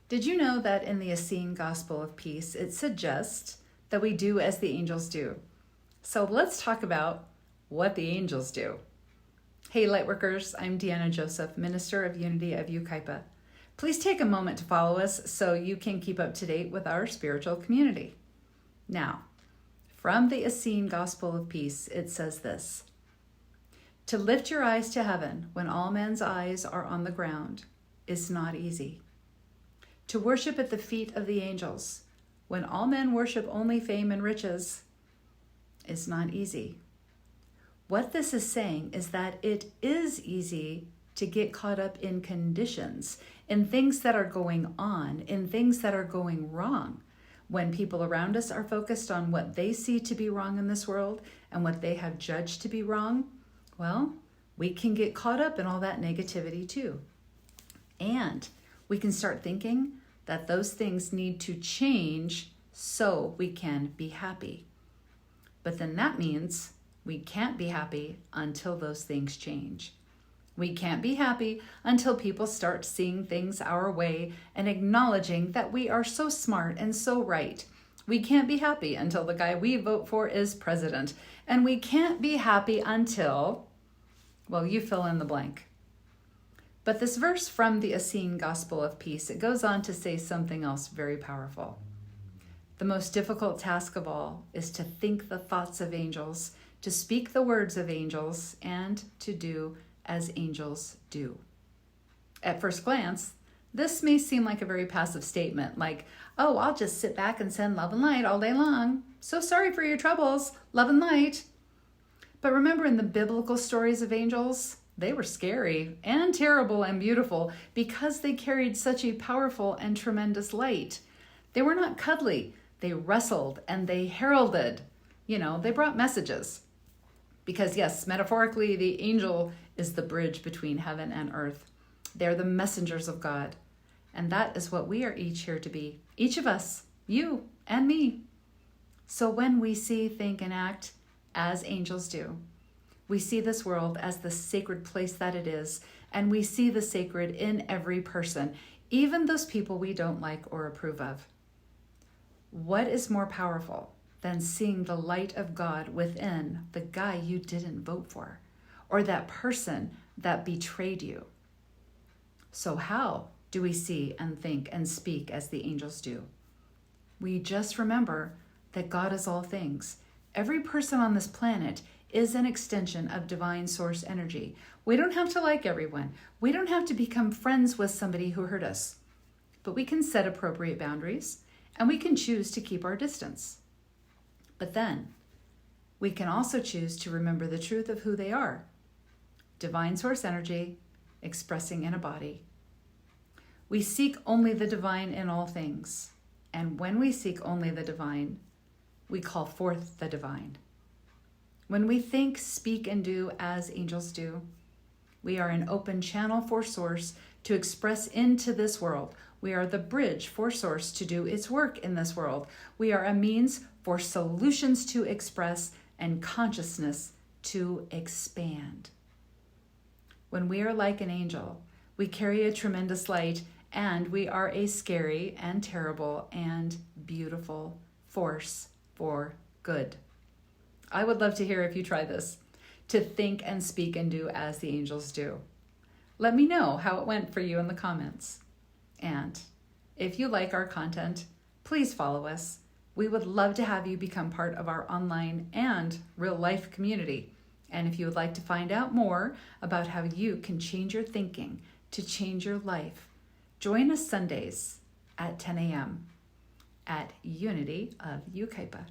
Did you know that in the Essene Gospel of Peace, it suggests that we do as the angels do? So let's talk about what the angels do. Hey, Lightworkers, I'm Deanna Joseph, Minister of Unity of Yucaipa. Please take a moment to follow us so you can keep up to date with our spiritual community. Now, from the Essene Gospel of Peace, it says this: to lift your eyes to heaven when all men's eyes are on the ground is not easy. To worship at the feet of the angels when all men worship only fame and riches is not easy. What this is saying is that it is easy to get caught up in conditions, in things that are going on, in things that are going wrong. When people around us are focused on what they see to be wrong in this world and what they have judged to be wrong, well, we can get caught up in all that negativity too. And we can start thinking that those things need to change so we can be happy. But then that means we can't be happy until those things change. We can't be happy until people start seeing things our way and acknowledging that we are so smart and so right. We can't be happy until the guy we vote for is president. And we can't be happy until, well, you fill in the blank. But this verse from the Essene Gospel of Peace, it goes on to say something else very powerful. The most difficult task of all is to think the thoughts of angels, to speak the words of angels, and to do as angels do. At first glance, this may seem like a very passive statement, like, oh, I'll just sit back and send love and light all day long. So sorry for your troubles, love and light. But remember, in the biblical stories of angels, they were scary and terrible and beautiful because they carried such a powerful and tremendous light. They were not cuddly. They wrestled and they heralded. They brought messages. Because yes, metaphorically, the angel is the bridge between heaven and earth. They're the messengers of God. And that is what we are each here to be. Each of us, you and me. So when we see, think, and act as angels do, we see this world as the sacred place that it is, and we see the sacred in every person, even those people we don't like or approve of. What is more powerful than seeing the light of God within the guy you didn't vote for, or that person that betrayed you? So how do we see and think and speak as the angels do? We just remember that God is all things. Every person on this planet is an extension of divine source energy. We don't have to like everyone. We don't have to become friends with somebody who hurt us. But we can set appropriate boundaries, and we can choose to keep our distance. But then, we can also choose to remember the truth of who they are. Divine source energy expressing in a body. We seek only the divine in all things. And when we seek only the divine, we call forth the divine. When we think, speak, and do as angels do, we are an open channel for Source to express into this world. We are the bridge for Source to do its work in this world. We are a means for solutions to express and consciousness to expand. When we are like an angel, we carry a tremendous light, and we are a scary and terrible and beautiful force for good. I would love to hear if you try this, to think and speak and do as the angels do. Let me know how it went for you in the comments. And if you like our content, please follow us. We would love to have you become part of our online and real life community. And if you would like to find out more about how you can change your thinking to change your life, join us Sundays at 10 a.m. at Unity of Yucaipa.